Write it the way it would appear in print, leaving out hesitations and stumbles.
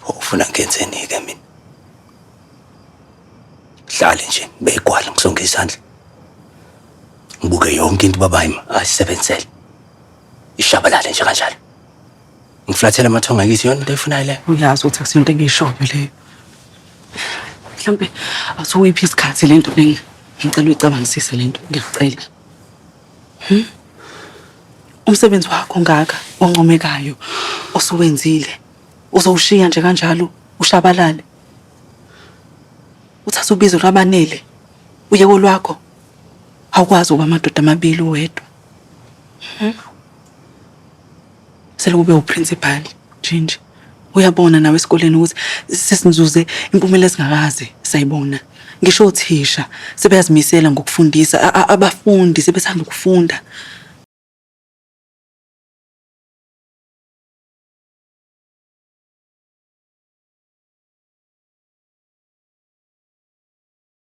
Ufuna ngenzeni-ke mina? Hlale nje beyigwala ngisonke isandla. Ngibuke yonke into babayima ayisebenzele. Ishabalale nje kanjalo. Ngiflathela amathonga akithi yona into efunayo le. Uyazi ukuthi akusiyonto engiyishoyo leyo. Mhlawumbe asuyiphi isikhathi lento ngicela uyicabangisise lento ngiyacela. Umsebenzi wakho ngaka oncomekayo osuwenzile uzowushiya nje kanjalo ushabalale. Uthatha ubizo lwabanele uyeko lwakho awukwazi ukuba amadoda amabili uwedwa. Selokube uprincipal nje uyabona nawe esikoleni ukuthi sesinizuze impumela esingakaze sayibona. Ngisho othisha sebeyazimisela ngokufundisa abafundi sebethanda ukufunda.